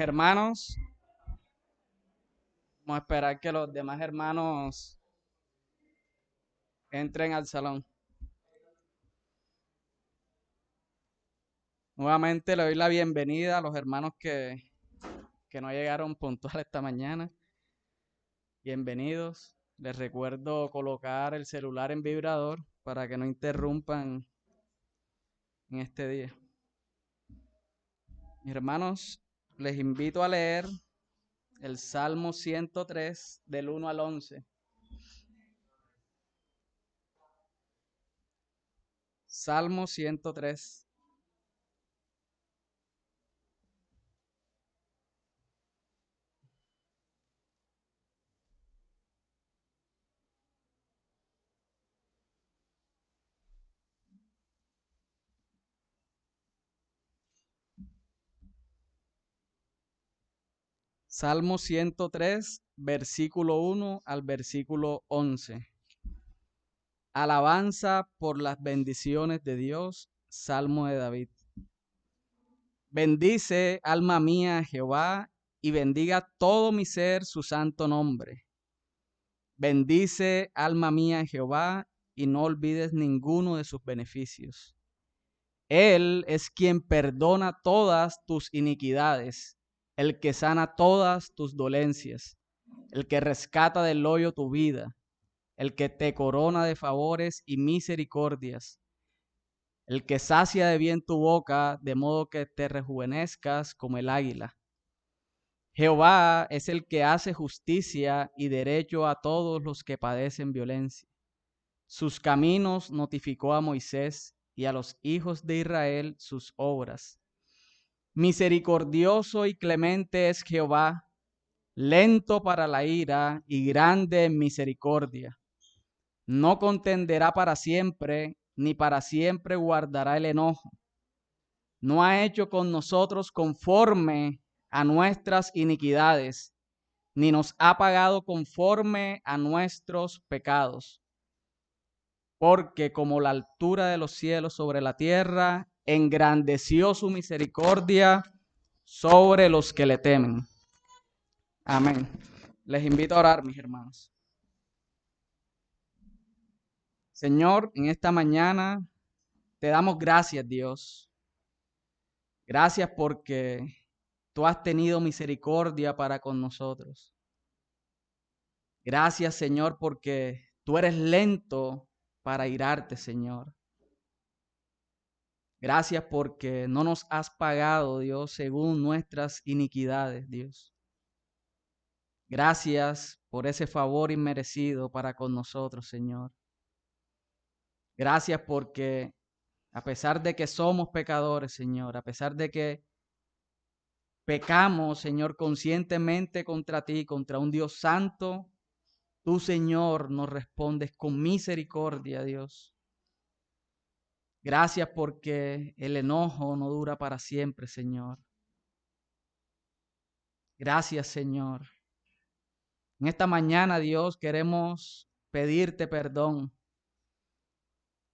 hermanos, vamos a esperar que los demás hermanos entren al salón. Nuevamente le doy la bienvenida a los hermanos que no llegaron puntual esta mañana. Bienvenidos. Les recuerdo colocar el celular en vibrador para que no interrumpan en este día. Mis hermanos, les invito a leer el Salmo 103 del 1 al 11. Salmo 103. Salmo 103, versículo 1 al versículo 11. Alabanza por las bendiciones de Dios. Salmo de David. Bendice, alma mía, a Jehová, y bendiga todo mi ser su santo nombre. Bendice, alma mía, a Jehová, y no olvides ninguno de sus beneficios. Él es quien perdona todas tus iniquidades, el que sana todas tus dolencias, el que rescata del hoyo tu vida, el que te corona de favores y misericordias, el que sacia de bien tu boca, de modo que te rejuvenezcas como el águila. Jehová es el que hace justicia y derecho a todos los que padecen violencia. Sus caminos notificó a Moisés y a los hijos de Israel sus obras. Misericordioso y clemente es Jehová, lento para la ira y grande en misericordia. No contenderá para siempre, ni para siempre guardará el enojo. No ha hecho con nosotros conforme a nuestras iniquidades, ni nos ha pagado conforme a nuestros pecados. Porque como la altura de los cielos sobre la tierra, engrandeció su misericordia sobre los que le temen. Amén. Les invito a orar, mis hermanos. Señor, en esta mañana te damos gracias, Dios. Gracias porque tú has tenido misericordia para con nosotros. Gracias, Señor, porque tú eres lento para irarte, Señor. Gracias porque no nos has pagado, Dios, según nuestras iniquidades, Dios. Gracias por ese favor inmerecido para con nosotros, Señor. Gracias porque a pesar de que somos pecadores, Señor, a pesar de que pecamos, Señor, conscientemente contra ti, contra un Dios santo, tú, Señor, nos respondes con misericordia, Dios. Gracias porque el enojo no dura para siempre, Señor. Gracias, Señor. En esta mañana, Dios, queremos pedirte perdón.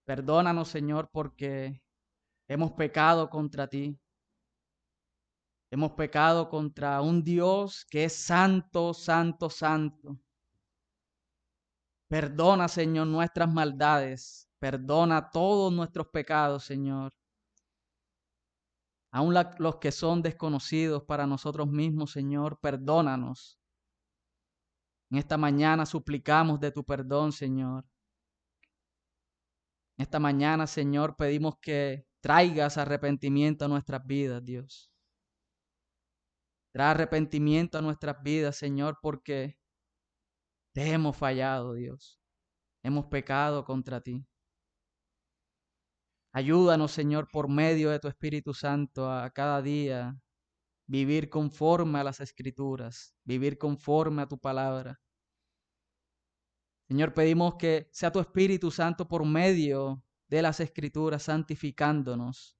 Perdónanos, Señor, porque hemos pecado contra ti. Hemos pecado contra un Dios que es santo, santo, santo. Perdona, Señor, nuestras maldades. Perdona todos nuestros pecados, Señor. Aún los que son desconocidos para nosotros mismos, Señor, perdónanos. En esta mañana suplicamos de tu perdón, Señor. En esta mañana, Señor, pedimos que traigas arrepentimiento a nuestras vidas, Dios. Trae arrepentimiento a nuestras vidas, Señor, porque te hemos fallado, Dios. Hemos pecado contra ti. Ayúdanos, Señor, por medio de tu Espíritu Santo a cada día vivir conforme a las Escrituras, vivir conforme a tu palabra. Señor, pedimos que sea tu Espíritu Santo por medio de las Escrituras santificándonos.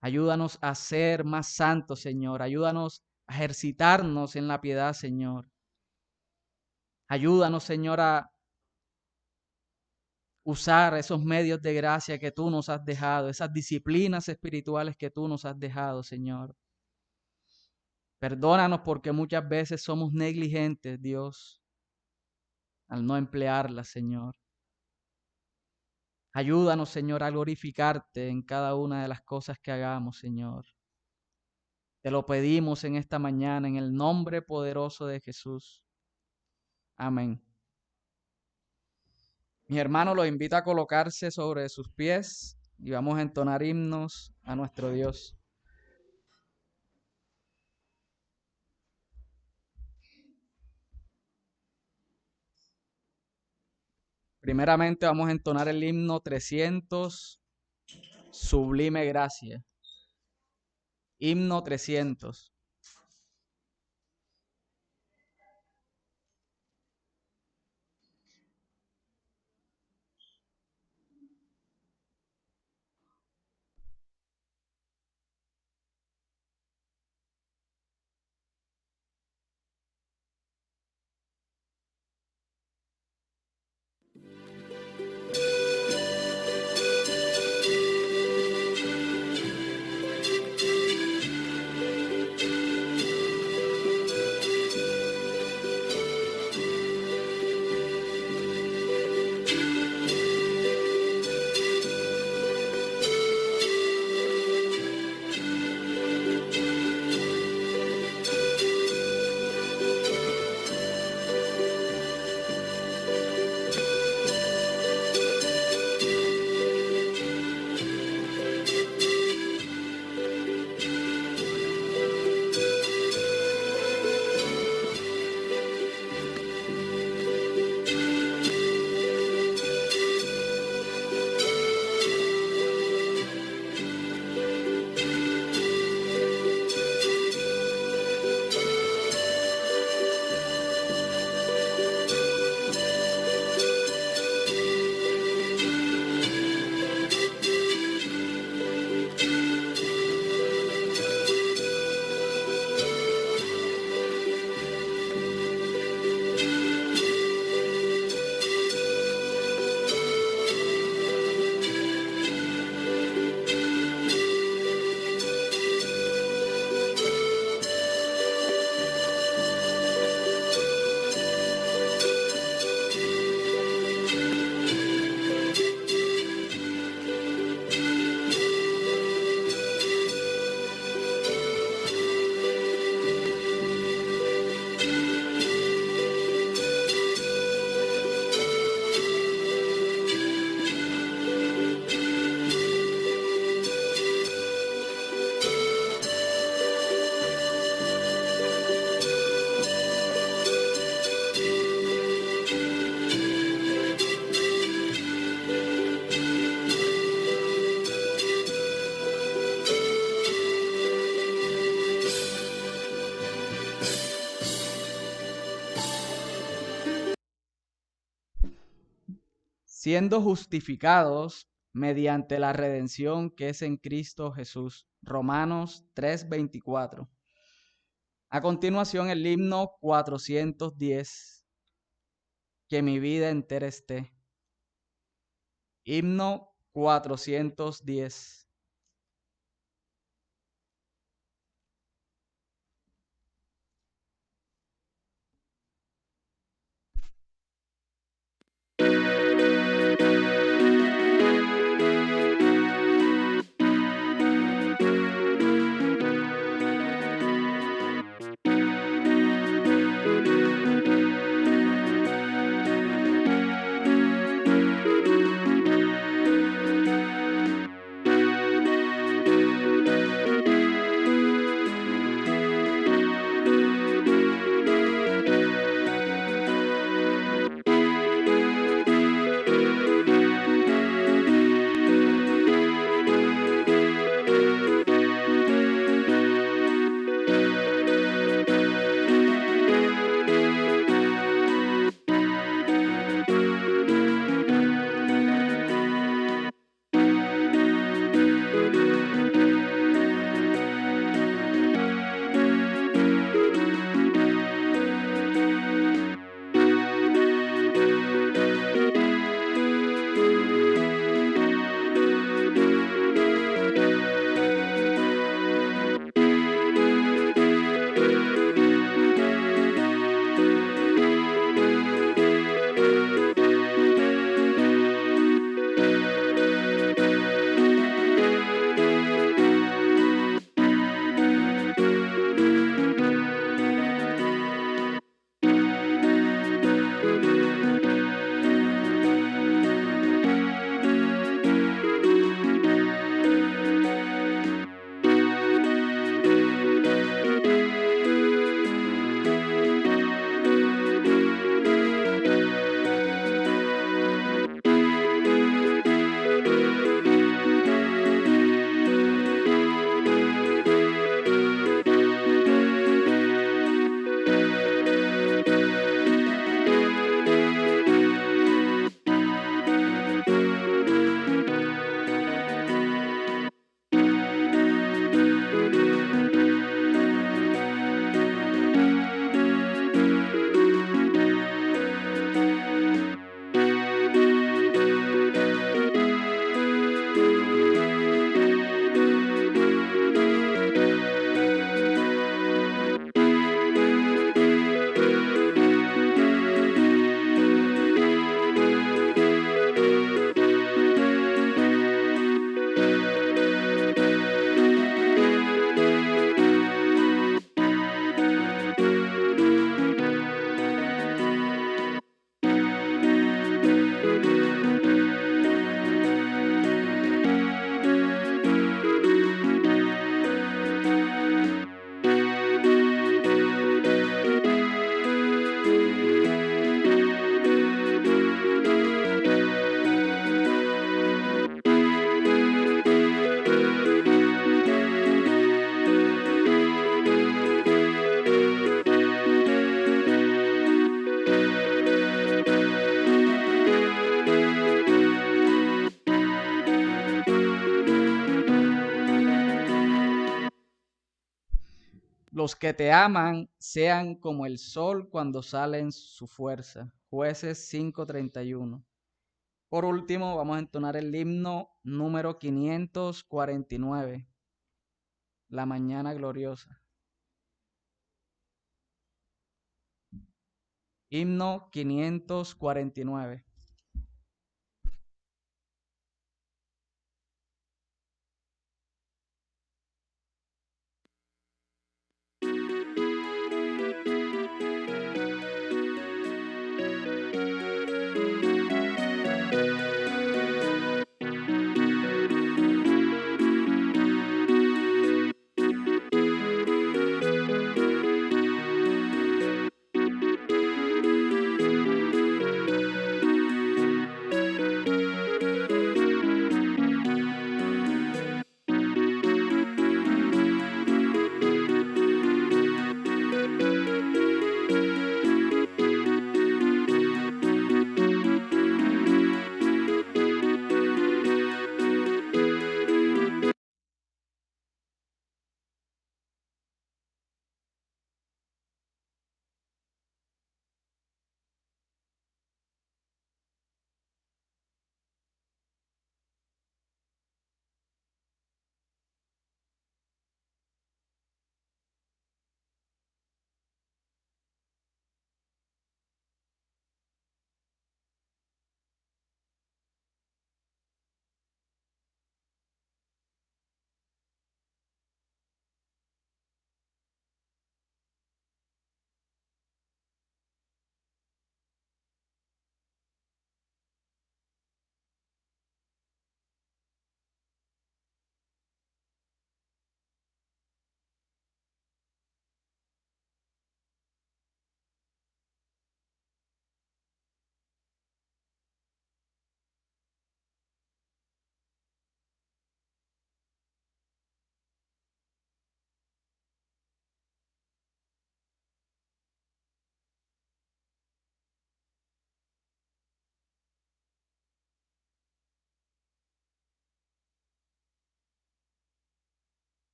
Ayúdanos a ser más santos, Señor. Ayúdanos a ejercitarnos en la piedad, Señor. Ayúdanos, Señor, a usar esos medios de gracia que tú nos has dejado, esas disciplinas espirituales que tú nos has dejado, Señor. Perdónanos porque muchas veces somos negligentes, Dios, al no emplearlas, Señor. Ayúdanos, Señor, a glorificarte en cada una de las cosas que hagamos, Señor. Te lo pedimos en esta mañana, en el nombre poderoso de Jesús. Amén. Mis hermanos, los invito a colocarse sobre sus pies y vamos a entonar himnos a nuestro Dios. Primeramente vamos a entonar el himno 300, Sublime Gracia. Himno 300. Siendo justificados mediante la redención que es en Cristo Jesús. Romanos 3:24. A continuación el himno 410, que mi vida entera esté. Himno 410. Los que te aman sean como el sol cuando sale en su fuerza. Jueces 5:31. Por último, vamos a entonar el himno número 549, La Mañana Gloriosa. Himno 549.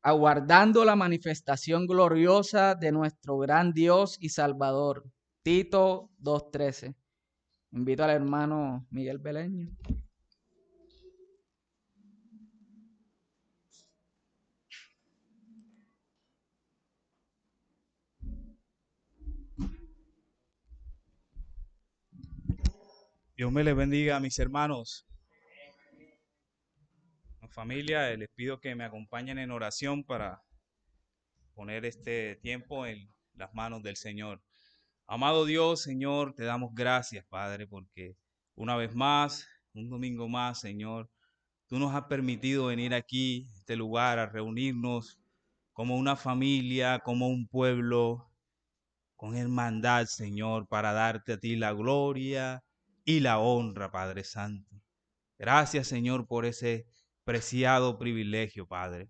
Aguardando la manifestación gloriosa de nuestro gran Dios y Salvador. Tito 2:13. Invito al hermano Miguel Beleño. Dios me les bendiga, mis hermanos. Familia, les pido que me acompañen en oración para poner este tiempo en las manos del Señor. Amado Dios, Señor, te damos gracias, Padre, porque una vez más, un domingo más, Señor, tú nos has permitido venir aquí, a este lugar, a reunirnos como una familia, como un pueblo, con hermandad, Señor, para darte a ti la gloria y la honra, Padre Santo. Gracias, Señor, por ese preciado privilegio, Padre.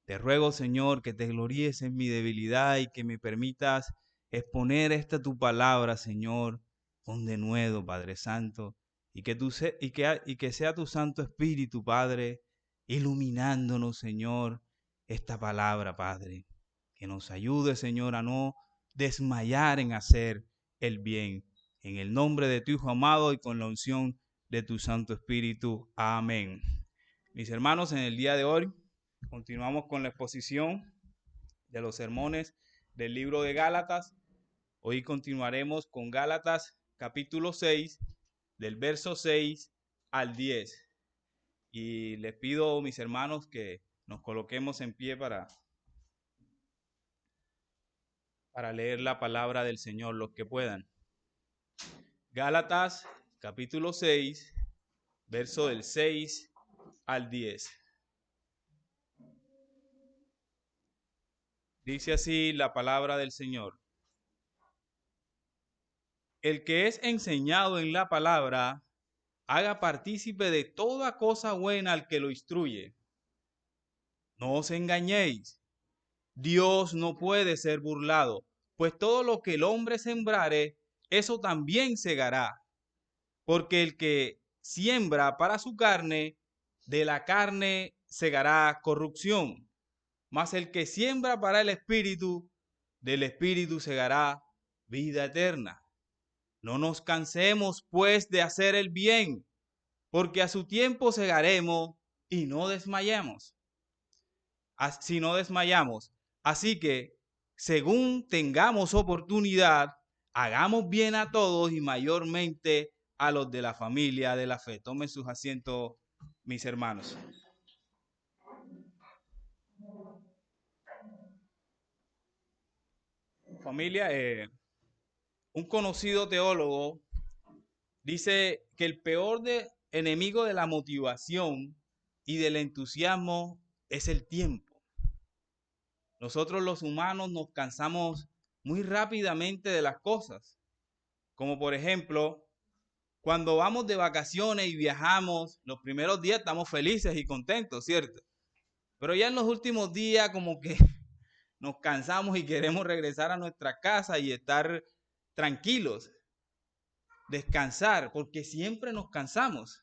Te ruego, Señor, que te gloríes en mi debilidad y que me permitas exponer esta tu palabra, Señor, con denuedo, Padre Santo, y que sea tu Santo Espíritu, Padre, iluminándonos, Señor, esta palabra, Padre. Que nos ayude, Señor, a no desmayar en hacer el bien. En el nombre de tu Hijo amado y con la unción de tu Santo Espíritu. Amén. Mis hermanos, en el día de hoy continuamos con la exposición de los sermones del libro de Gálatas. Hoy continuaremos con Gálatas capítulo 6, del verso 6 al 10. Y les pido, mis hermanos, que nos coloquemos en pie para leer la palabra del Señor, los que puedan. Gálatas capítulo 6, verso del 6 al 10. Dice así la palabra del Señor. El que es enseñado en la palabra, haga partícipe de toda cosa buena al que lo instruye. No os engañéis, Dios no puede ser burlado, pues todo lo que el hombre sembrare, eso también segará. Porque el que siembra para su carne, de la carne segará corrupción. Mas el que siembra para el espíritu, del espíritu segará vida eterna. No nos cansemos, pues, de hacer el bien, porque a su tiempo segaremos y no desmayemos. Si no desmayamos. Así que, según tengamos oportunidad, hagamos bien a todos y mayormente a los de la familia de la fe. Tomen sus asientos, mis hermanos. Familia, un conocido teólogo dice que el peor enemigo de la motivación y del entusiasmo es el tiempo. Nosotros los humanos nos cansamos muy rápidamente de las cosas, como por ejemplo, cuando vamos de vacaciones y viajamos, los primeros días estamos felices y contentos, ¿cierto? Pero ya en los últimos días como que nos cansamos y queremos regresar a nuestra casa y estar tranquilos, descansar, porque siempre nos cansamos.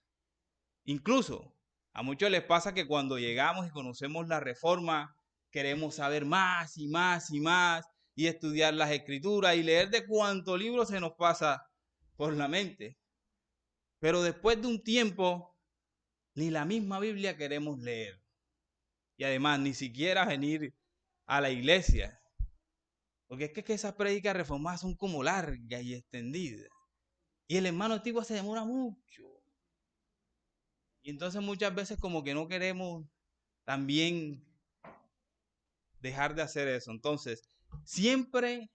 Incluso a muchos les pasa que cuando llegamos y conocemos la Reforma, queremos saber más y más y más y estudiar las Escrituras y leer de cuánto libro se nos pasa por la mente. Pero después de un tiempo, ni la misma Biblia queremos leer. Y además, ni siquiera venir a la iglesia. Porque es que esas prédicas reformadas son como largas y extendidas. Y el hermano antiguo se demora mucho. Y entonces muchas veces como que no queremos también dejar de hacer eso. Entonces, siempre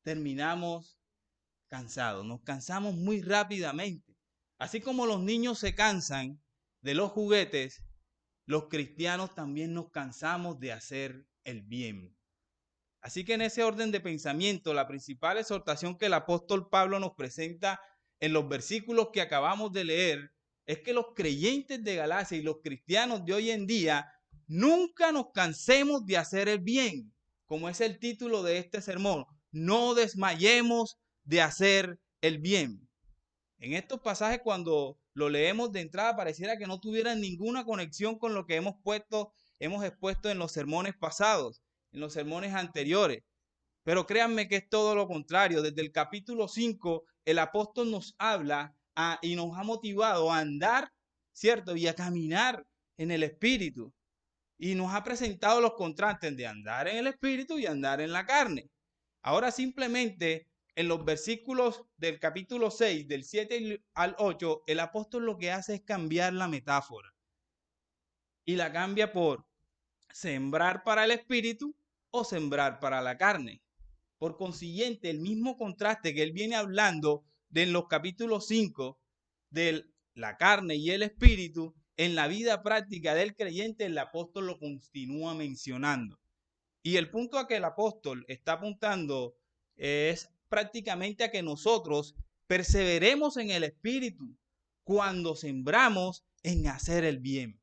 terminamos cansados. Nos cansamos muy rápidamente. Así como los niños se cansan de los juguetes, los cristianos también nos cansamos de hacer el bien. Así que en ese orden de pensamiento, la principal exhortación que el apóstol Pablo nos presenta en los versículos que acabamos de leer es que los creyentes de Galacia y los cristianos de hoy en día nunca nos cansemos de hacer el bien, como es el título de este sermón. No desmayemos de hacer el bien. En estos pasajes, cuando lo leemos de entrada, pareciera que no tuvieran ninguna conexión con lo que hemos expuesto en los sermones pasados, en los sermones anteriores. Pero créanme que es todo lo contrario. Desde el capítulo 5, el apóstol nos habla y nos ha motivado a andar, ¿cierto? Y a caminar en el Espíritu. Y nos ha presentado los contrastes de andar en el Espíritu y andar en la carne. Ahora simplemente en los versículos del capítulo 6, del 7 al 8, el apóstol lo que hace es cambiar la metáfora. Y la cambia por sembrar para el Espíritu o sembrar para la carne. Por consiguiente, el mismo contraste que él viene hablando de en los capítulos 5 de la carne y el espíritu, en la vida práctica del creyente, el apóstol lo continúa mencionando. Y el punto a que el apóstol está apuntando es prácticamente a que nosotros perseveremos en el espíritu cuando sembramos en hacer el bien.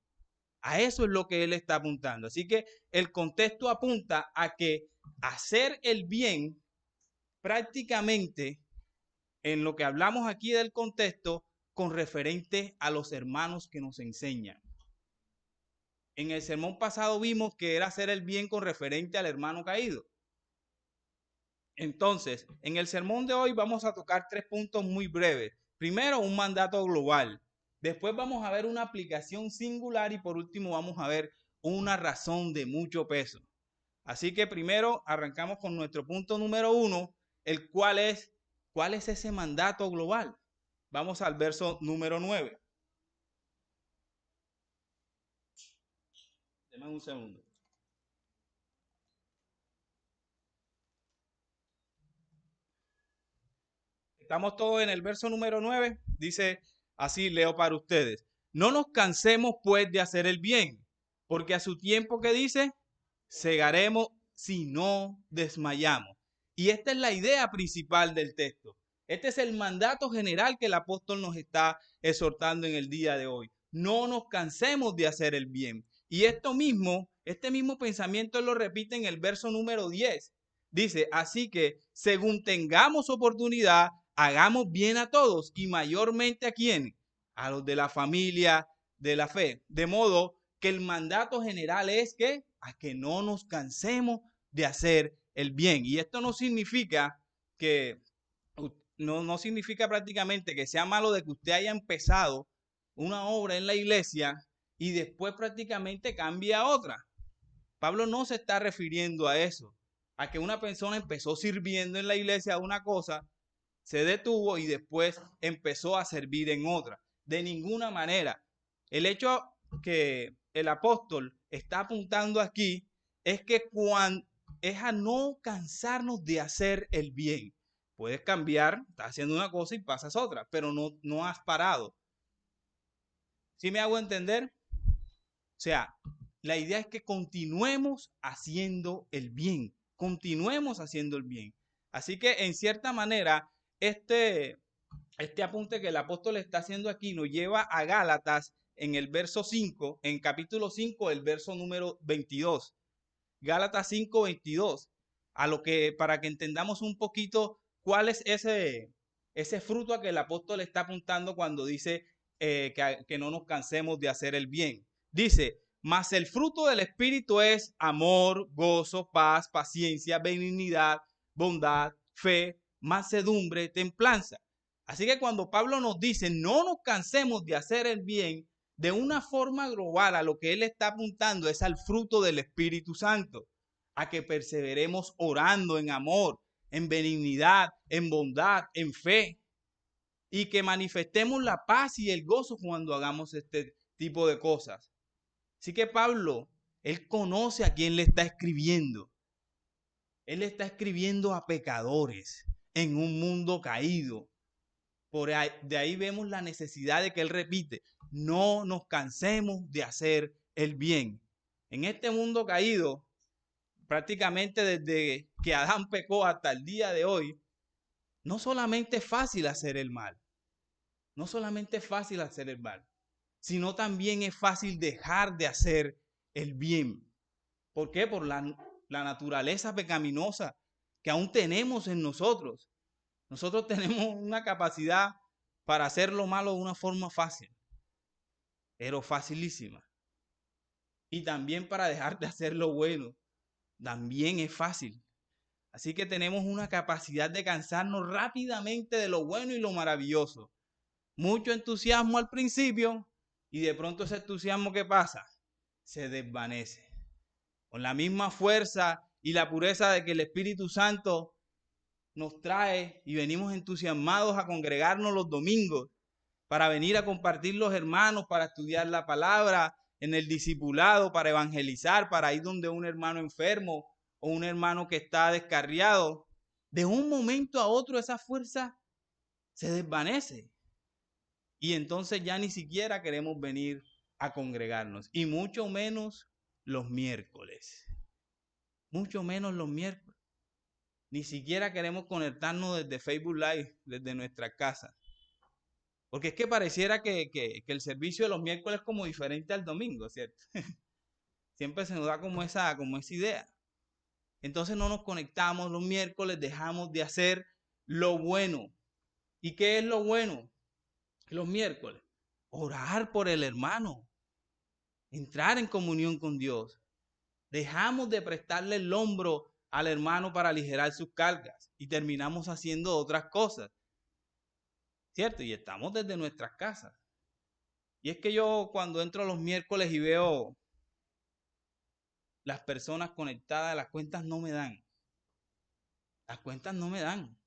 A eso es lo que él está apuntando. Así que el contexto apunta a que hacer el bien prácticamente en lo que hablamos aquí del contexto con referente a los hermanos que nos enseñan. En el sermón pasado vimos que era hacer el bien con referente al hermano caído. Entonces, en el sermón de hoy vamos a tocar 3 puntos muy breves. Primero, un mandato global. Después vamos a ver una aplicación singular y por último vamos a ver una razón de mucho peso. Así que primero arrancamos con nuestro punto número 1, el cual es, ¿cuál es ese mandato global? Vamos al verso número 9. Deme un segundo. Estamos todos en el verso número 9. Dice así, leo para ustedes. No nos cansemos pues de hacer el bien, porque a su tiempo, que dice, segaremos si no desmayamos. Y esta es la idea principal del texto. Este es el mandato general que el apóstol nos está exhortando en el día de hoy. No nos cansemos de hacer el bien. Y esto mismo Este mismo pensamiento él lo repite en el verso número 10. Dice, así que según tengamos oportunidad, hagamos bien a todos y mayormente a quienes, a los de la familia de la fe. De modo que el mandato general es que a que no nos cansemos de hacer el bien. Y esto no significa que, no significa prácticamente que sea malo de que usted haya empezado una obra en la iglesia y después prácticamente cambie a otra. Pablo no se está refiriendo a eso, a que una persona empezó sirviendo en la iglesia a una cosa, se detuvo y después empezó a servir en otra. De ninguna manera. El hecho que el apóstol está apuntando aquí es que es a no cansarnos de hacer el bien. Puedes cambiar, estás haciendo una cosa y pasas otra, pero no has parado. ¿Sí me hago entender? O sea, la idea es que continuemos haciendo el bien. Continuemos haciendo el bien. Así que en cierta manera, este apunte que el apóstol está haciendo aquí nos lleva a Gálatas en el verso 5, en capítulo 5, el verso número 22. Gálatas 5, 22. Para que entendamos un poquito cuál es ese fruto a que el apóstol está apuntando cuando dice que no nos cansemos de hacer el bien. Dice, mas el fruto del Espíritu es amor, gozo, paz, paciencia, benignidad, bondad, fe, mansedumbre, templanza. Así que cuando Pablo nos dice, no nos cansemos de hacer el bien, de una forma global a lo que él está apuntando es al fruto del Espíritu Santo, a que perseveremos orando en amor, en benignidad, en bondad, en fe, y que manifestemos la paz y el gozo cuando hagamos este tipo de cosas. Así que Pablo, él conoce a quién le está escribiendo. Él está escribiendo a pecadores en un mundo caído. De ahí vemos la necesidad de que él repite, no nos cansemos de hacer el bien. En este mundo caído, prácticamente desde que Adán pecó hasta el día de hoy, no solamente es fácil hacer el mal, no solamente es fácil hacer el mal, sino también es fácil dejar de hacer el bien. ¿Por qué? Por la naturaleza pecaminosa que aún tenemos en nosotros. Nosotros tenemos una capacidad para hacer lo malo de una forma fácil, pero facilísima. Y también para dejar de hacer lo bueno, también es fácil. Así que tenemos una capacidad de cansarnos rápidamente de lo bueno y lo maravilloso. Mucho entusiasmo al principio y de pronto ese entusiasmo, ¿qué pasa? Se desvanece. Con la misma fuerza y la pureza de que el Espíritu Santo nos trae y venimos entusiasmados a congregarnos los domingos para venir a compartir los hermanos, para estudiar la palabra en el discipulado, para evangelizar, para ir donde un hermano enfermo o un hermano que está descarriado. De un momento a otro esa fuerza se desvanece y entonces ya ni siquiera queremos venir a congregarnos y mucho menos los miércoles. Mucho menos los miércoles. Ni siquiera queremos conectarnos desde Facebook Live, desde nuestra casa. Porque es que pareciera que el servicio de los miércoles es como diferente al domingo, ¿cierto? Siempre se nos da como esa idea. Entonces no nos conectamos los miércoles, dejamos de hacer lo bueno. ¿Y qué es lo bueno? Los miércoles. Orar por el hermano. Entrar en comunión con Dios. Dejamos de prestarle el hombro al hermano para aligerar sus cargas y terminamos haciendo otras cosas. ¿Cierto? Y estamos desde nuestras casas. Y es que yo cuando entro los miércoles y veo las personas conectadas, las cuentas no me dan. Las cuentas no me dan.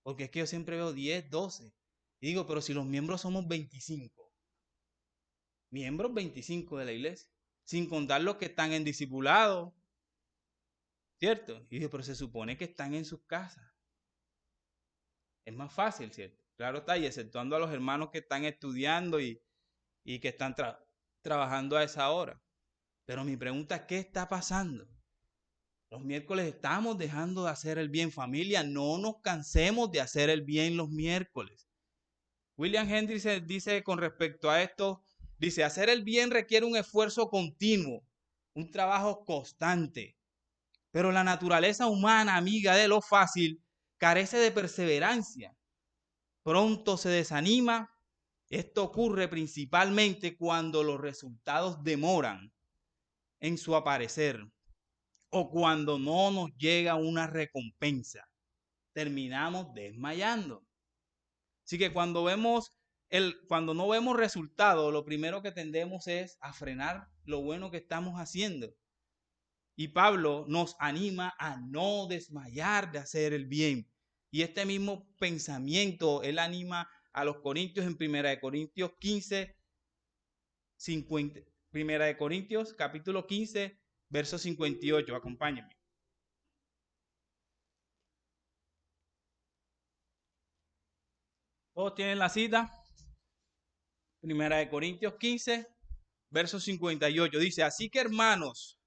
Porque es que yo siempre veo 10, 12. Y digo, pero si los miembros somos 25. Miembros 25 de la iglesia. Sin contar los que están en discipulado. ¿Cierto? Y digo, pero se supone que están en sus casas. Es más fácil, ¿cierto? Claro está, y exceptuando a los hermanos que están estudiando y que están trabajando a esa hora. Pero mi pregunta es, ¿qué está pasando? Los miércoles estamos dejando de hacer el bien, familia. No nos cansemos de hacer el bien los miércoles. William Hendricks dice con respecto a esto Dice, hacer el bien requiere un esfuerzo continuo, un trabajo constante. Pero la naturaleza humana, amiga de lo fácil, carece de perseverancia. Pronto se desanima. Esto ocurre principalmente cuando los resultados demoran en su aparecer o cuando no nos llega una recompensa. Terminamos desmayando. Así que cuando no vemos resultados, lo primero que tendemos es a frenar lo bueno que estamos haciendo. Y Pablo nos anima a no desmayar de hacer el bien. Y este mismo pensamiento, él anima a los corintios en 1 Corintios 15, 50, 1 Corintios capítulo 15, verso 58. Acompáñenme. ¿Todos tienen la cita? 1 Corintios 15, verso 58. Dice, así que hermanos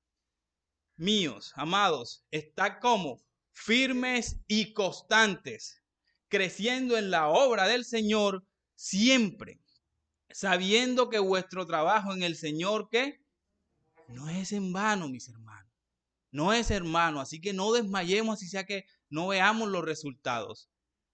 míos, amados, estad como firmes y constantes, creciendo en la obra del Señor siempre, sabiendo que vuestro trabajo en el Señor, ¿qué? No es en vano, mis hermanos. No es hermano, así que no desmayemos, así sea que no veamos los resultados.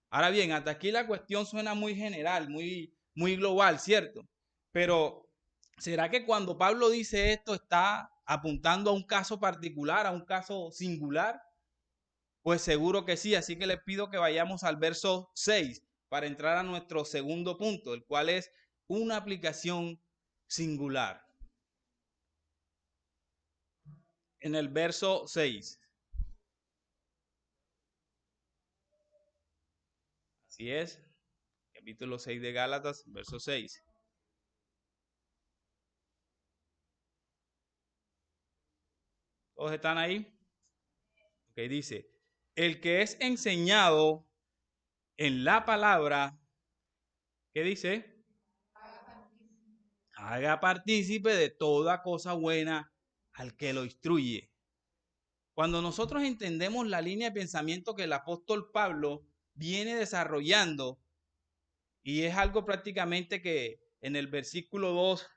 Ahora bien, hasta aquí la cuestión suena muy general, muy global, ¿cierto? Pero ¿será que cuando Pablo dice esto está apuntando a un caso particular, a un caso singular? Pues seguro que sí, así que les pido que vayamos al verso 6 para entrar a nuestro segundo punto, el cual es una aplicación singular. En el verso 6. Así es, capítulo 6 de Gálatas, verso 6. ¿Todos están ahí? Ok, dice, el que es enseñado en la palabra, ¿qué dice? Haga partícipe de toda cosa buena al que lo instruye. Cuando nosotros entendemos la línea de pensamiento que el apóstol Pablo viene desarrollando, y es algo prácticamente que en el versículo 2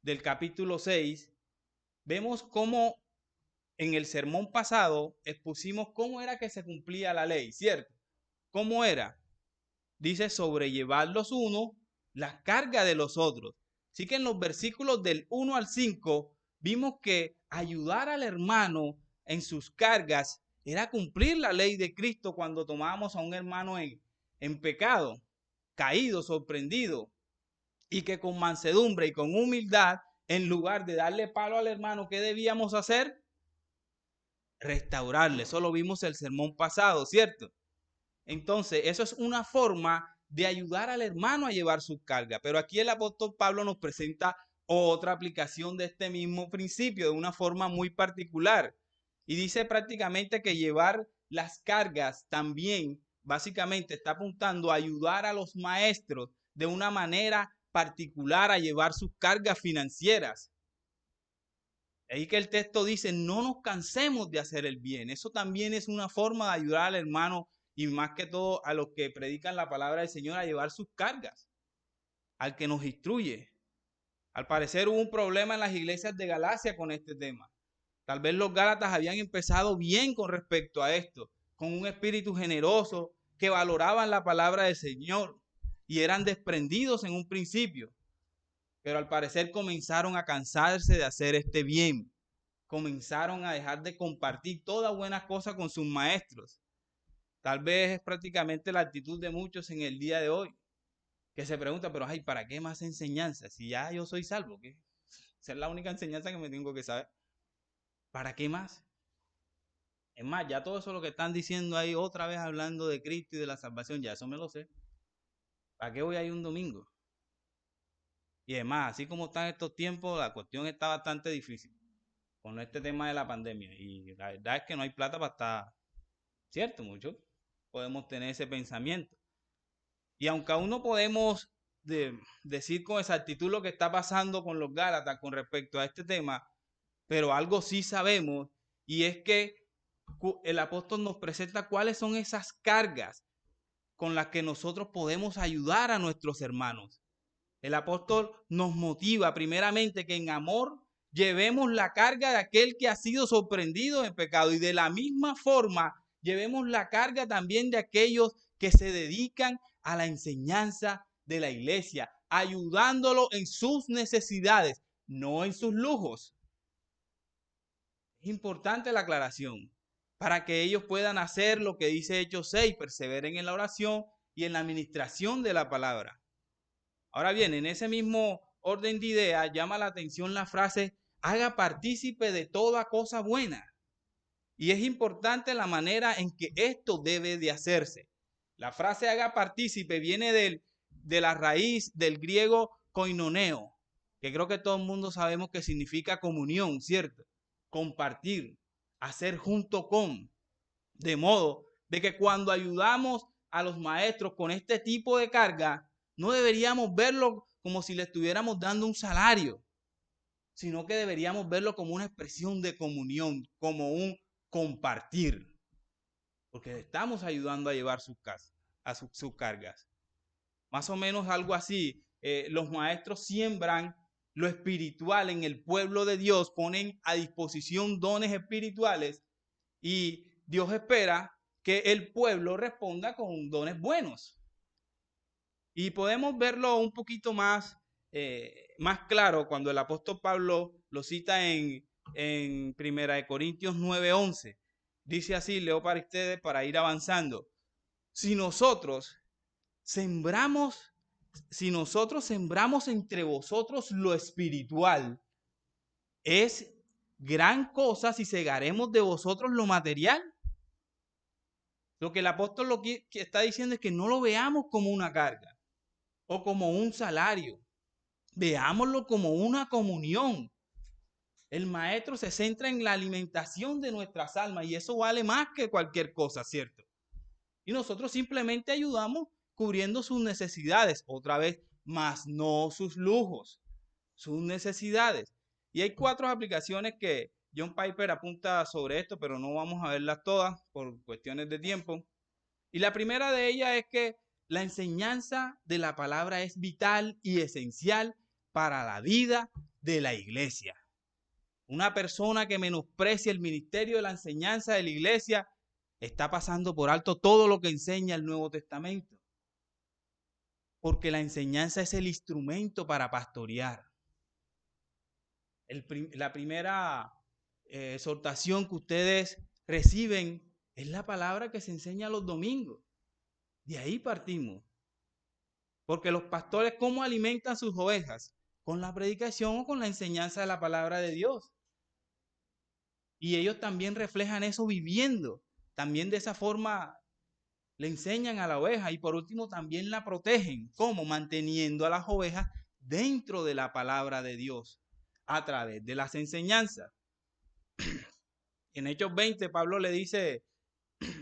del capítulo 6, vemos cómo en el sermón pasado expusimos cómo era que se cumplía la ley, ¿cierto? ¿Cómo era? Dice sobrellevar los unos las cargas de los otros. Así que en los versículos del 1 al 5 vimos que ayudar al hermano en sus cargas era cumplir la ley de Cristo cuando tomábamos a un hermano en pecado, caído, sorprendido, y que con mansedumbre y con humildad, en lugar de darle palo al hermano, ¿qué debíamos hacer? Restaurarle. Eso lo vimos el sermón pasado, ¿cierto? Entonces, eso es una forma de ayudar al hermano a llevar su carga. Pero aquí el apóstol Pablo nos presenta otra aplicación de este mismo principio de una forma muy particular. Y dice prácticamente que llevar las cargas también básicamente está apuntando a ayudar a los maestros de una manera particular a llevar sus cargas financieras. Ahí que el texto dice, no nos cansemos de hacer el bien. Eso también es una forma de ayudar al hermano y más que todo a los que predican la palabra del Señor a llevar sus cargas, al que nos instruye. Al parecer hubo un problema en las iglesias de Galacia con este tema. Tal vez los Gálatas habían empezado bien con respecto a esto, con un espíritu generoso, que valoraban la palabra del Señor y eran desprendidos en un principio. Pero al parecer comenzaron a cansarse de hacer este bien. Comenzaron a dejar de compartir todas buenas cosas con sus maestros. Tal vez es prácticamente la actitud de muchos en el día de hoy, que se preguntan, pero ay, ¿para qué más enseñanza? Si ya yo soy salvo, ¿qué? Esa es la única enseñanza que me tengo que saber. ¿Para qué más? Es más, ya todo eso lo que están diciendo ahí, otra vez hablando de Cristo y de la salvación, ya eso me lo sé. ¿Para qué voy a ir un domingo? Y además, así como están estos tiempos, la cuestión está bastante difícil con este tema de la pandemia. Y la verdad es que no hay plata para estar, ¿cierto? Muchos podemos tener ese pensamiento. Y aunque aún no podemos decir con exactitud lo que está pasando con los Gálatas con respecto a este tema, pero algo sí sabemos y es que el apóstol nos presenta cuáles son esas cargas con las que nosotros podemos ayudar a nuestros hermanos. El apóstol nos motiva primeramente que en amor llevemos la carga de aquel que ha sido sorprendido en pecado y de la misma forma llevemos la carga también de aquellos que se dedican a la enseñanza de la iglesia, ayudándolo en sus necesidades, no en sus lujos. Es importante la aclaración para que ellos puedan hacer lo que dice Hechos 6, perseveren en la oración y en la administración de la palabra. Ahora bien, en ese mismo orden de ideas llama la atención la frase haga partícipe de toda cosa buena. Y es importante la manera en que esto debe de hacerse. La frase haga partícipe viene de la raíz del griego koinoneo, que creo que todo el mundo sabemos que significa comunión, ¿cierto? Compartir, hacer junto con. De modo de que cuando ayudamos a los maestros con este tipo de carga, no deberíamos verlo como si le estuviéramos dando un salario, sino que deberíamos verlo como una expresión de comunión, como un compartir, porque le estamos ayudando a llevar sus cargas. Más o menos algo así. Los maestros siembran lo espiritual en el pueblo de Dios, ponen a disposición dones espirituales y Dios espera que el pueblo responda con dones buenos. Y podemos verlo un poquito más claro cuando el apóstol Pablo lo cita en 1 Corintios 9:11. Dice así, leo para ustedes para ir avanzando. Si nosotros sembramos entre vosotros lo espiritual, es gran cosa si segaremos de vosotros lo material. Lo que el apóstol que está diciendo es que no lo veamos como una carga o como un salario. Veámoslo como una comunión. El maestro se centra en la alimentación de nuestras almas y eso vale más que cualquier cosa, ¿cierto? Y nosotros simplemente ayudamos cubriendo sus necesidades, otra vez, más no sus lujos, sus necesidades. Y hay 4 aplicaciones que John Piper apunta sobre esto, pero no vamos a verlas todas por cuestiones de tiempo. Y la primera de ellas es que la enseñanza de la palabra es vital y esencial para la vida de la iglesia. Una persona que menosprecia el ministerio de la enseñanza de la iglesia está pasando por alto todo lo que enseña el Nuevo Testamento. Porque la enseñanza es el instrumento para pastorear. La primera exhortación que ustedes reciben es la palabra que se enseña los domingos. De ahí partimos. Porque los pastores, ¿cómo alimentan sus ovejas? Con la predicación o con la enseñanza de la palabra de Dios. Y ellos también reflejan eso viviendo. También de esa forma le enseñan a la oveja y por último también la protegen. ¿Cómo? Manteniendo a las ovejas dentro de la palabra de Dios a través de las enseñanzas. En Hechos 20, Pablo le dice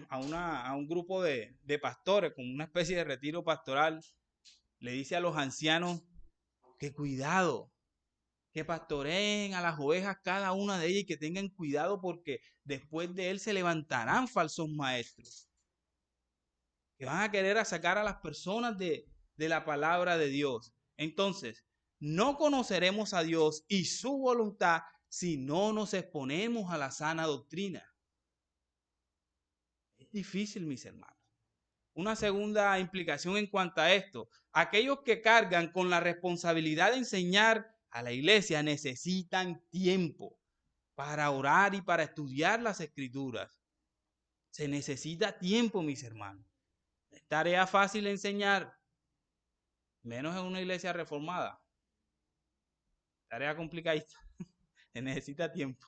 a un grupo de pastores, como una especie de retiro pastoral, le dice a los ancianos que cuidado, que pastoreen a las ovejas cada una de ellas y que tengan cuidado porque después de él se levantarán falsos maestros que van a querer sacar a las personas de la palabra de Dios. Entonces, no conoceremos a Dios y su voluntad si no nos exponemos a la sana doctrina. Es difícil, mis hermanos. Una segunda implicación en cuanto a esto, aquellos que cargan con la responsabilidad de enseñar a la iglesia necesitan tiempo para orar y para estudiar las escrituras. Se necesita tiempo, mis hermanos. Es tarea fácil enseñar, menos en una iglesia reformada. Tarea complicadita. Se necesita tiempo.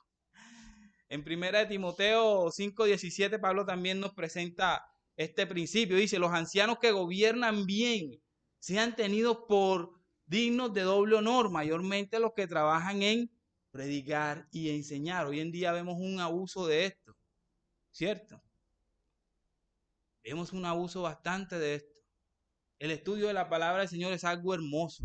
En 1 Timoteo 5:17, Pablo también nos presenta este principio. Dice, los ancianos que gobiernan bien sean tenidos por dignos de doble honor, mayormente los que trabajan en predicar y enseñar. Hoy en día vemos un abuso de esto, ¿cierto? Vemos un abuso bastante de esto. El estudio de la palabra del Señor es algo hermoso,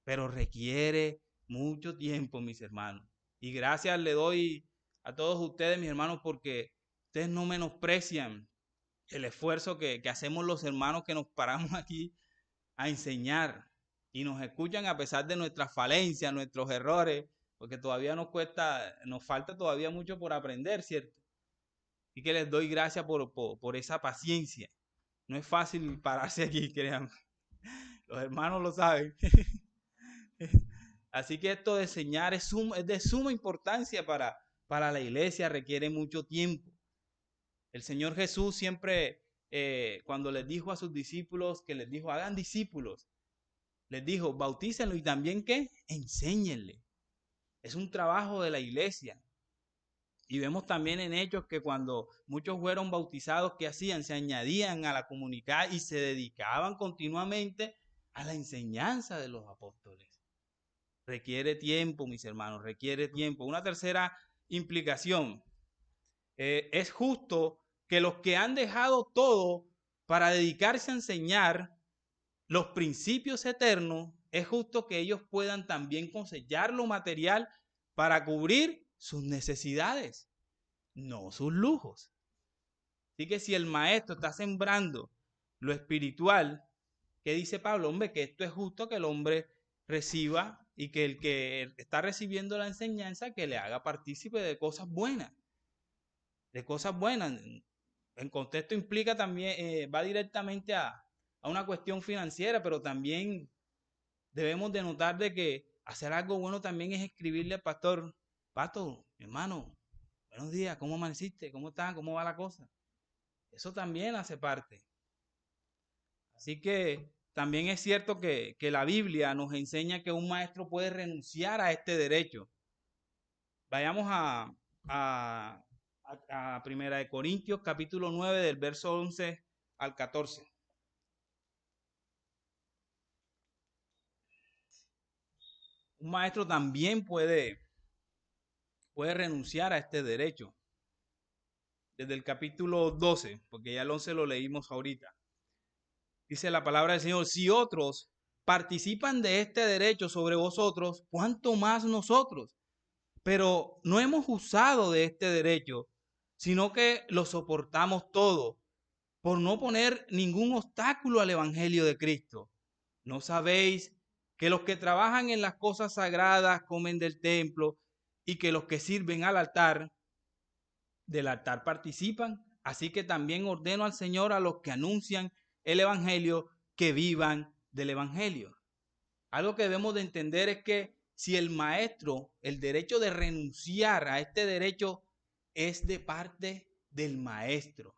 pero requiere mucho tiempo, mis hermanos. Y gracias le doy a todos ustedes, mis hermanos, porque ustedes no menosprecian el esfuerzo que hacemos los hermanos que nos paramos aquí a enseñar. y nos escuchan a pesar de nuestras falencias, nuestros errores, porque todavía nos falta todavía mucho por aprender, ¿cierto? Y que les doy gracias por esa paciencia. No es fácil pararse aquí, créanme. Los hermanos lo saben. Así que esto de enseñar es de suma importancia para la iglesia, requiere mucho tiempo. El Señor Jesús siempre, cuando les dijo a sus discípulos, que les dijo, hagan discípulos, les dijo, bautícenlo y también que enséñenle. Es un trabajo de la iglesia. Y vemos también en Hechos que cuando muchos fueron bautizados, ¿qué hacían? Se añadían a la comunidad y se dedicaban continuamente a la enseñanza de los apóstoles. Requiere tiempo, mis hermanos, requiere tiempo. Una tercera implicación. Es justo que los que han dejado todo para dedicarse a enseñar los principios eternos, es justo que ellos puedan también cosechar lo material para cubrir sus necesidades, no sus lujos. Así que si el maestro está sembrando lo espiritual, ¿qué dice Pablo? Hombre, que esto es justo que el hombre reciba y que el que está recibiendo la enseñanza, que le haga partícipe de cosas buenas. De cosas buenas. En contexto implica también, va directamente a una cuestión financiera, pero también debemos de notar de que hacer algo bueno también es escribirle al pastor, Pato, hermano, buenos días, ¿cómo amaneciste? ¿Cómo estás? ¿Cómo va la cosa? Eso también hace parte. Así que también es cierto que la Biblia nos enseña que un maestro puede renunciar a este derecho. Vayamos a Primera de Corintios, capítulo 9, del verso 11 al 14. Un maestro también puede renunciar a este derecho. Desde el capítulo 12, porque ya el 11 lo leímos ahorita. Dice la palabra del Señor, si otros participan de este derecho sobre vosotros, ¿cuánto más nosotros? Pero no hemos usado de este derecho, sino que lo soportamos todo, por no poner ningún obstáculo al Evangelio de Cristo. ¿No sabéis que los que trabajan en las cosas sagradas comen del templo y que los que sirven al altar, del altar participan? Así que también ordeno al Señor a los que anuncian el Evangelio que vivan del Evangelio. Algo que debemos de entender es que si el maestro, el derecho de renunciar a este derecho es de parte del maestro.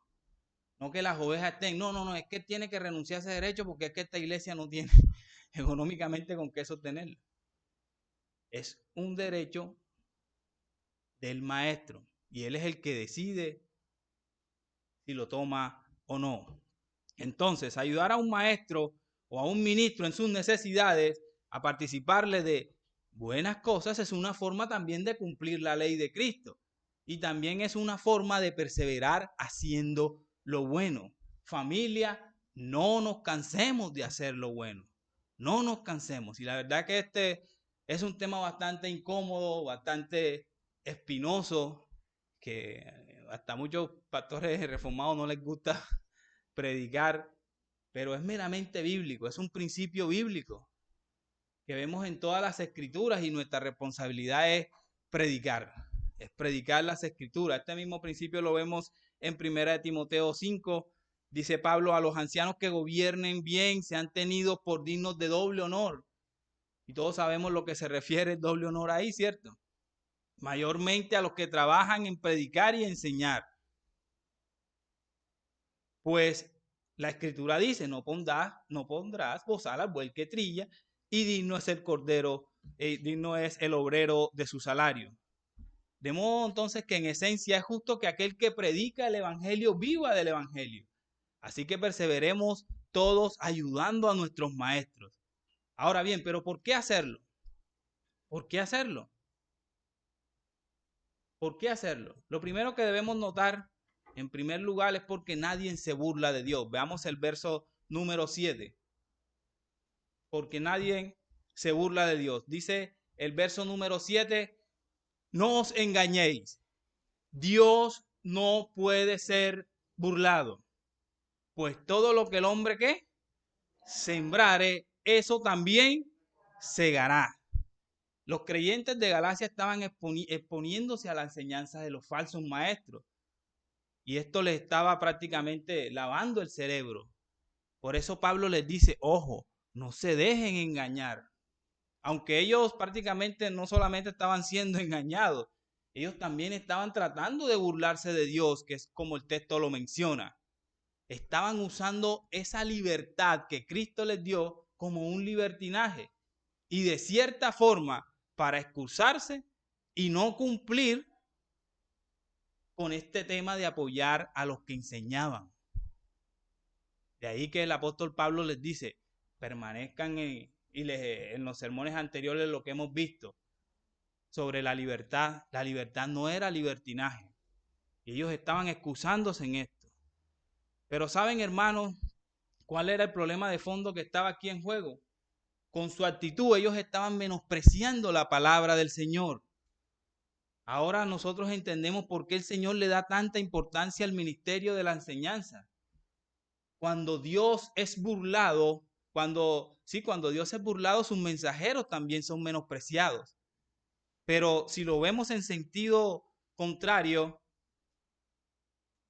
No que las ovejas estén, no, es que tiene que renunciar a ese derecho porque es que esta iglesia no tiene económicamente con qué sostenerlo. Es un derecho del maestro y él es el que decide si lo toma o no. Entonces, ayudar a un maestro o a un ministro en sus necesidades a participarle de buenas cosas es una forma también de cumplir la ley de Cristo y también es una forma de perseverar haciendo lo bueno. Familia, no nos cansemos de hacer lo bueno. No nos cansemos. Y la verdad que este es un tema bastante incómodo, bastante espinoso, que hasta muchos pastores reformados no les gusta predicar, pero es meramente bíblico, es un principio bíblico que vemos en todas las escrituras y nuestra responsabilidad es predicar las escrituras. Este mismo principio lo vemos en 1 Timoteo 5, dice Pablo, a los ancianos que gobiernen bien sean tenidos por dignos de doble honor. Y todos sabemos lo que se refiere el doble honor ahí, ¿cierto? Mayormente a los que trabajan en predicar y enseñar. Pues la escritura dice, no pondrás bozal al buey que trilla, y digno es el cordero, digno es el obrero de su salario. De modo entonces que en esencia es justo que aquel que predica el evangelio viva del evangelio. Así que perseveremos todos ayudando a nuestros maestros. Ahora bien, ¿pero por qué hacerlo? ¿Por qué hacerlo? ¿Por qué hacerlo? Lo primero que debemos notar, en primer lugar, es porque nadie se burla de Dios. Veamos el verso número 7. Porque nadie se burla de Dios. Dice el verso número 7, no os engañéis. Dios no puede ser burlado. Pues todo lo que el hombre, ¿qué? Sembrare, eso también cegará. Los creyentes de Galacia estaban exponiéndose a la enseñanza de los falsos maestros. Y esto les estaba prácticamente lavando el cerebro. Por eso Pablo les dice, ojo, no se dejen engañar. Aunque ellos prácticamente no solamente estaban siendo engañados, ellos también estaban tratando de burlarse de Dios, que es como el texto lo menciona. Estaban usando esa libertad que Cristo les dio como un libertinaje. Y de cierta forma, para excusarse y no cumplir con este tema de apoyar a los que enseñaban. De ahí que el apóstol Pablo les dice, permanezcan en los sermones anteriores lo que hemos visto sobre la libertad no era libertinaje. Y ellos estaban excusándose en esto. Pero saben, hermanos, ¿cuál era el problema de fondo que estaba aquí en juego? Con su actitud ellos estaban menospreciando la palabra del Señor. Ahora nosotros entendemos por qué el Señor le da tanta importancia al ministerio de la enseñanza. Cuando Dios es burlado, cuando Dios es burlado, sus mensajeros también son menospreciados. Pero si lo vemos en sentido contrario,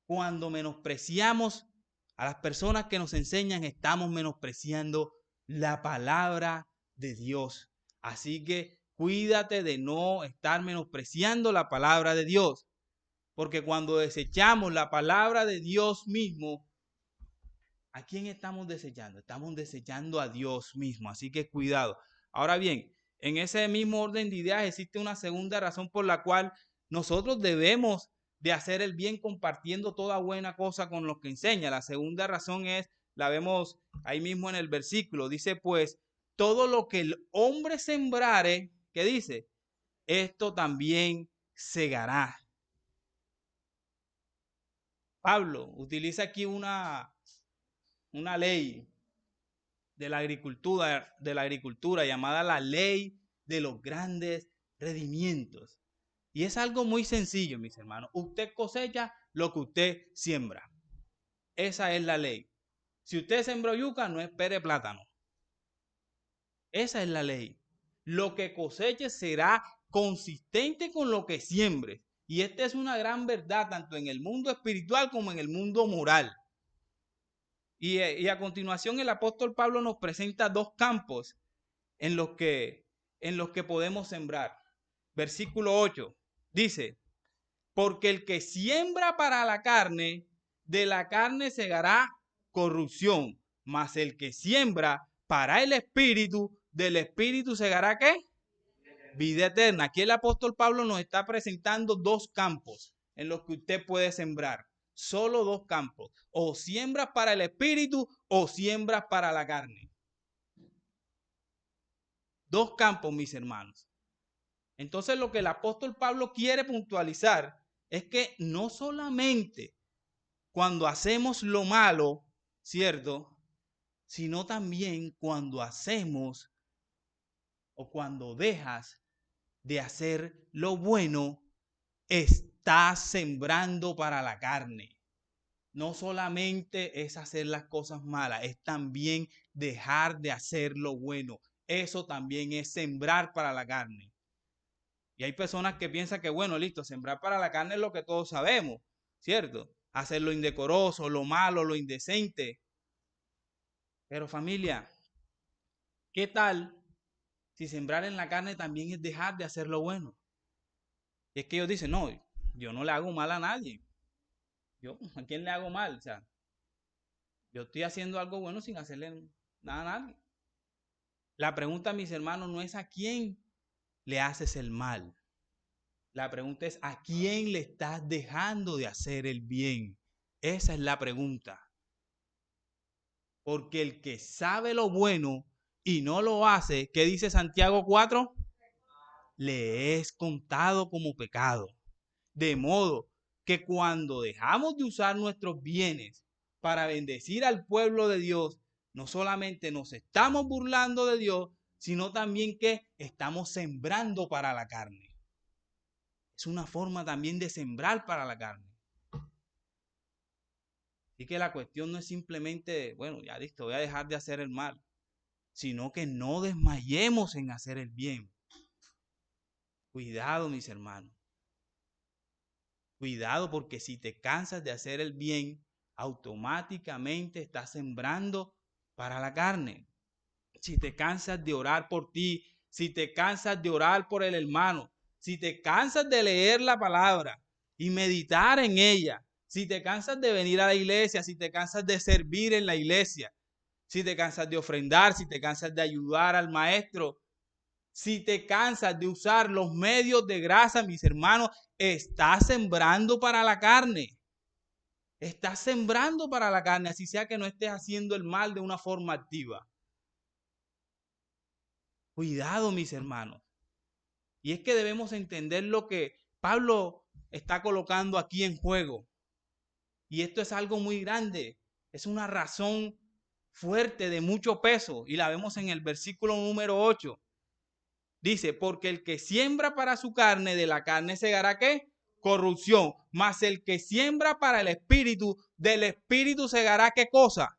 cuando menospreciamos a las personas que nos enseñan, estamos menospreciando la palabra de Dios. Así que cuídate de no estar menospreciando la palabra de Dios. Porque cuando desechamos la palabra de Dios mismo, ¿a quién estamos desechando? Estamos desechando a Dios mismo. Así que cuidado. Ahora bien, en ese mismo orden de ideas existe una segunda razón por la cual nosotros debemos de hacer el bien compartiendo toda buena cosa con los que enseña. La segunda razón es, la vemos ahí mismo en el versículo. Dice pues, todo lo que el hombre sembrare, ¿qué dice? Esto también segará. Pablo utiliza aquí una ley de la agricultura llamada la ley de los grandes rendimientos. Y es algo muy sencillo, mis hermanos. Usted cosecha lo que usted siembra. Esa es la ley. Si usted sembró yuca, no espere plátano. Esa es la ley. Lo que coseche será consistente con lo que siembre. Y esta es una gran verdad tanto en el mundo espiritual como en el mundo moral. Y a continuación el apóstol Pablo nos presenta dos campos en los que podemos sembrar. Versículo 8 dice, porque el que siembra para la carne, de la carne segará corrupción, mas el que siembra para el espíritu, del espíritu segará ¿qué? Vida eterna. Aquí el apóstol Pablo nos está presentando dos campos en los que usted puede sembrar. Solo dos campos. O siembras para el espíritu o siembras para la carne. Dos campos, mis hermanos. Entonces lo que el apóstol Pablo quiere puntualizar es que no solamente cuando hacemos lo malo, ¿cierto? Sino también cuando hacemos o cuando dejas de hacer lo bueno, estás sembrando para la carne. No solamente es hacer las cosas malas, es también dejar de hacer lo bueno. Eso también es sembrar para la carne. Y hay personas que piensan que, bueno, listo, sembrar para la carne es lo que todos sabemos, ¿cierto? Hacer lo indecoroso, lo malo, lo indecente. Pero familia, ¿qué tal si sembrar en la carne también es dejar de hacer lo bueno? Y es que ellos dicen, no, yo no le hago mal a nadie. Yo, ¿a quién le hago mal? O sea, yo estoy haciendo algo bueno sin hacerle nada a nadie. La pregunta, mis hermanos, no es a quién le haces el mal. La pregunta es a quién le estás dejando de hacer el bien. Esa es la pregunta. Porque el que sabe lo bueno y no lo hace, ¿qué dice Santiago 4? Le es contado como pecado. De modo que cuando dejamos de usar nuestros bienes para bendecir al pueblo de Dios, no solamente nos estamos burlando de Dios, sino también que estamos sembrando para la carne. Es una forma también de sembrar para la carne. Así que la cuestión no es simplemente, bueno, ya listo, voy a dejar de hacer el mal, sino que no desmayemos en hacer el bien. Cuidado, mis hermanos. Cuidado, porque si te cansas de hacer el bien, automáticamente estás sembrando para la carne. Si te cansas de orar por ti, si te cansas de orar por el hermano, si te cansas de leer la palabra y meditar en ella, si te cansas de venir a la iglesia, si te cansas de servir en la iglesia, si te cansas de ofrendar, si te cansas de ayudar al maestro, si te cansas de usar los medios de gracia, mis hermanos, estás sembrando para la carne. Estás sembrando para la carne, así sea que no estés haciendo el mal de una forma activa. Cuidado, mis hermanos. Y es que debemos entender lo que Pablo está colocando aquí en juego. Y esto es algo muy grande. Es una razón fuerte de mucho peso. Y la vemos en el versículo número 8. Dice, porque el que siembra para su carne, de la carne segará ¿qué? Corrupción. Mas el que siembra para el espíritu, del espíritu segará ¿qué cosa?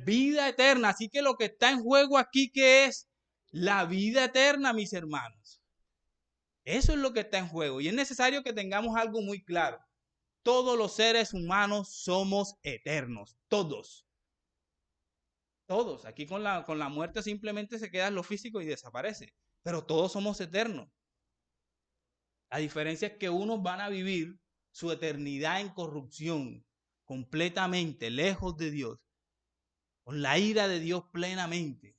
Vida eterna. Así que lo que está en juego aquí, ¿qué es? La vida eterna, mis hermanos. Eso es lo que está en juego. Y es necesario que tengamos algo muy claro. Todos los seres humanos somos eternos. Todos. Todos. Aquí con la muerte simplemente se queda en lo físico y desaparece. Pero todos somos eternos. La diferencia es que unos van a vivir su eternidad en corrupción, completamente lejos de Dios, con la ira de Dios plenamente.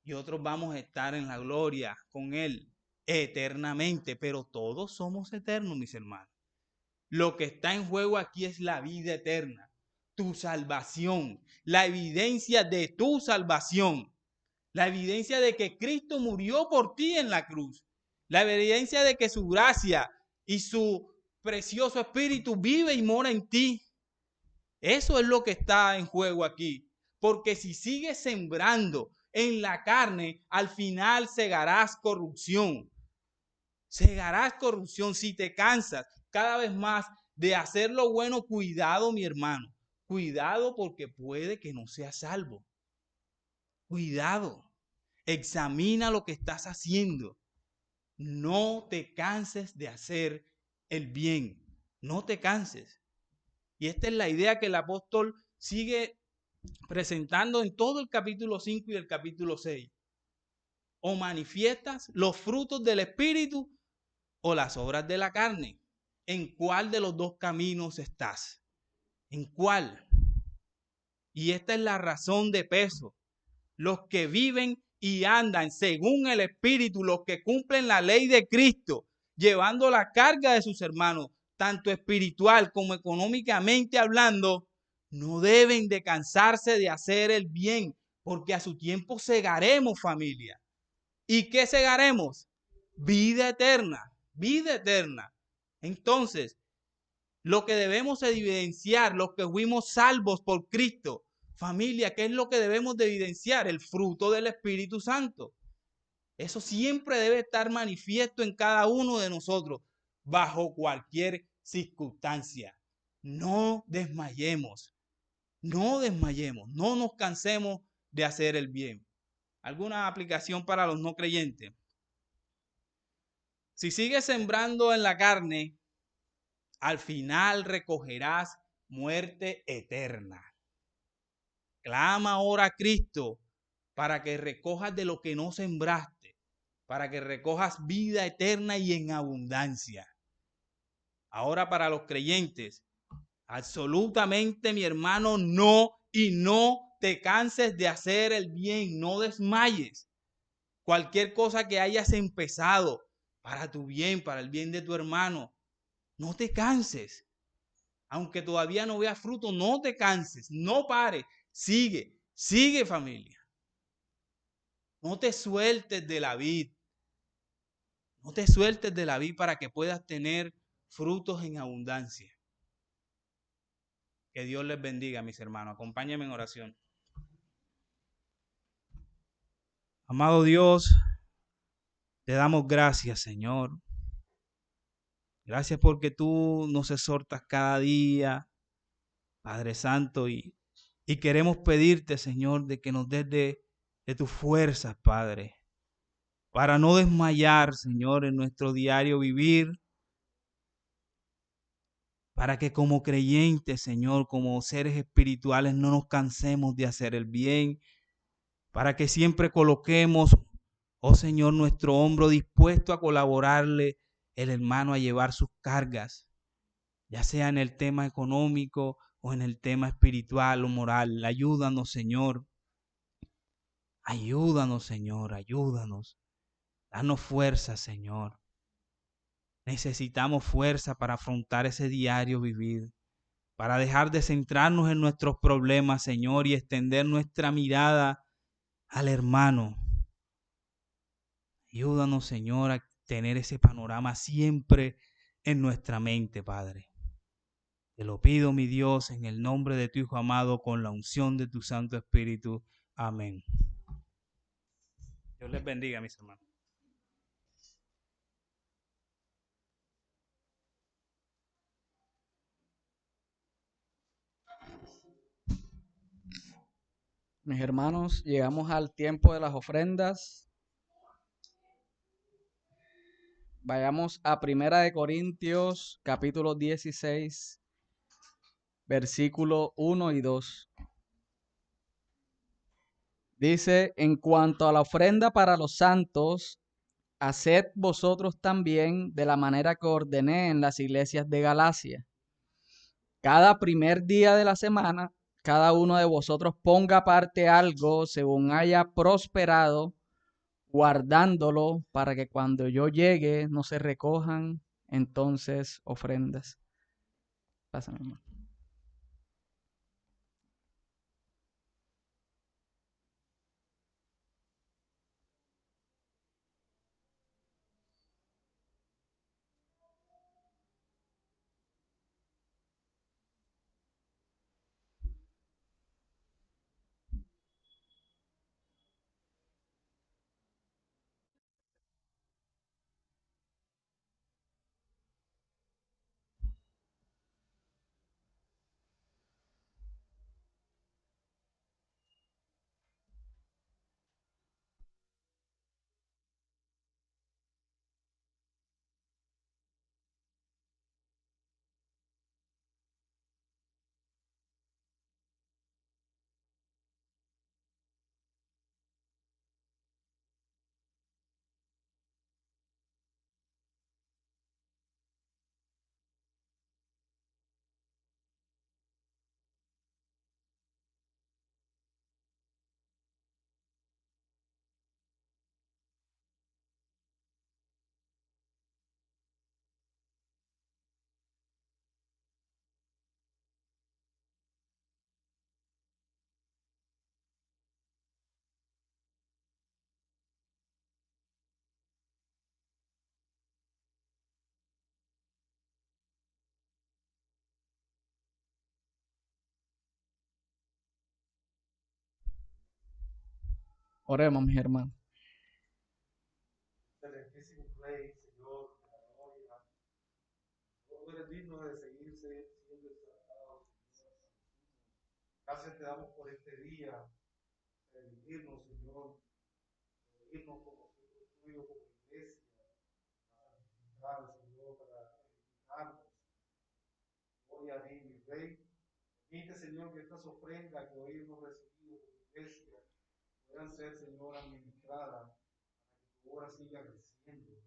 Y otros vamos a estar en la gloria con Él eternamente. Pero todos somos eternos, mis hermanos. Lo que está en juego aquí es la vida eterna, tu salvación, la evidencia de tu salvación, la evidencia de que Cristo murió por ti en la cruz, la evidencia de que su gracia y su precioso espíritu vive y mora en ti. Eso es lo que está en juego aquí, porque si sigues sembrando en la carne, al final segarás corrupción. Segarás corrupción si te cansas cada vez más de hacer lo bueno. Cuidado, mi hermano. Cuidado, porque puede que no seas salvo. Cuidado. Examina lo que estás haciendo. No te canses de hacer el bien. No te canses. Y esta es la idea que el apóstol sigue presentando en todo el capítulo 5 y el capítulo 6. O manifiestas los frutos del Espíritu o las obras de la carne. ¿En cuál de los dos caminos estás? ¿En cuál? Y esta es la razón de peso. Los que viven y andan según el Espíritu, los que cumplen la ley de Cristo, llevando la carga de sus hermanos, tanto espiritual como económicamente hablando, no deben de cansarse de hacer el bien, porque a su tiempo segaremos, familia. ¿Y qué segaremos? Vida eterna. Vida eterna. Entonces, lo que debemos evidenciar, los que fuimos salvos por Cristo, familia, ¿qué es lo que debemos de evidenciar? El fruto del Espíritu Santo. Eso siempre debe estar manifiesto en cada uno de nosotros, bajo cualquier circunstancia. No desmayemos, no desmayemos, no nos cansemos de hacer el bien. ¿Alguna aplicación para los no creyentes? Si sigues sembrando en la carne, al final recogerás muerte eterna. Clama ahora a Cristo para que recojas de lo que no sembraste, para que recojas vida eterna y en abundancia. Ahora para los creyentes, absolutamente, mi hermano, no, y no te canses de hacer el bien, no desmayes. Cualquier cosa que hayas empezado para tu bien, para el bien de tu hermano, no te canses. Aunque todavía no veas fruto, no te canses, no pares, sigue, sigue, familia. No te sueltes de la vid. No te sueltes de la vid para que puedas tener frutos en abundancia. Que Dios les bendiga, mis hermanos. Acompáñenme en oración. Amado Dios, te damos gracias, Señor. Gracias porque tú nos exhortas cada día, Padre Santo, y queremos pedirte, Señor, de que nos des de de tus fuerzas, Padre, para no desmayar, Señor, en nuestro diario vivir, para que como creyentes, Señor, como seres espirituales, no nos cansemos de hacer el bien, para que siempre coloquemos, oh Señor, nuestro hombro dispuesto a colaborarle el hermano a llevar sus cargas, ya sea en el tema económico o en el tema espiritual o moral. Ayúdanos, Señor. Ayúdanos, Señor, ayúdanos. Danos fuerza, Señor. Necesitamos fuerza para afrontar ese diario vivir, para dejar de centrarnos en nuestros problemas, Señor, y extender nuestra mirada al hermano. Ayúdanos, Señor, a tener ese panorama siempre en nuestra mente, Padre. Te lo pido, mi Dios, en el nombre de tu Hijo amado, con la unción de tu Santo Espíritu. Amén. Dios les bendiga, mis hermanos. Mis hermanos, llegamos al tiempo de las ofrendas. Vayamos a Primera de Corintios, capítulo 16, versículo 1 y 2. Dice, en cuanto a la ofrenda para los santos, haced vosotros también de la manera que ordené en las iglesias de Galacia. Cada primer día de la semana, cada uno de vosotros ponga aparte algo según haya prosperado, guardándolo para que cuando yo llegue no se recojan entonces ofrendas. Pásame, hermano. Oremos, mis hermanos. Excelentísimo Rey, Señor, de la gloria, tú eres digno de seguirse siendo exaltado, Señor. Gracias te damos por este día, permitirnos, Señor, reunirnos como pueblo tuyo, como iglesia, para santificar, Señor, para edificarnos. Gloria a ti, mi Rey. Permite, Señor, que estas ofrendas que hoy hemos recibido como iglesia puedan ser, Señor, administradas para que tu obra siga creciendo,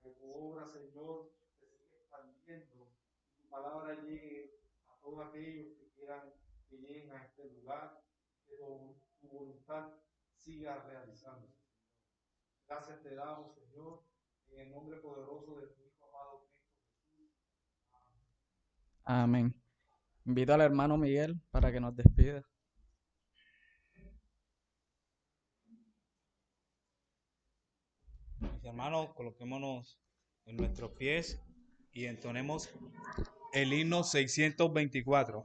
para que tu obra, Señor, se siga expandiendo y tu palabra llegue a todos aquellos que quieran que lleguen a este lugar, que tu voluntad siga realizándose. Gracias te damos, Señor, en el nombre poderoso de tu Hijo amado Cristo Jesús. Amén. Invito al hermano Miguel para que nos despida. Mis hermanos, coloquémonos en nuestros pies y entonemos el himno 624.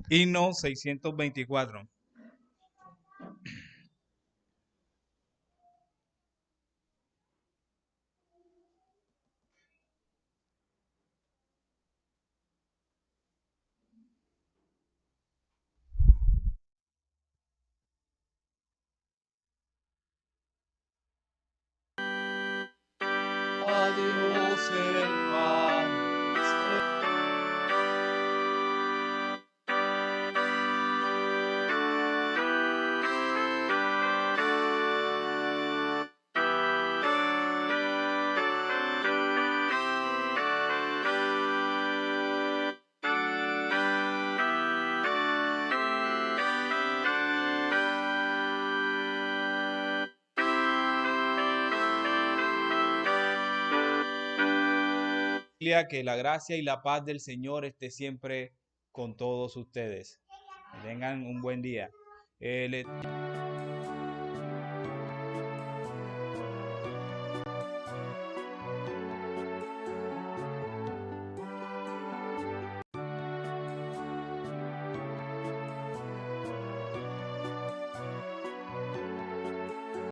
Himno 624. el Padre. Que la gracia y la paz del Señor esté siempre con todos ustedes. Que tengan un buen día.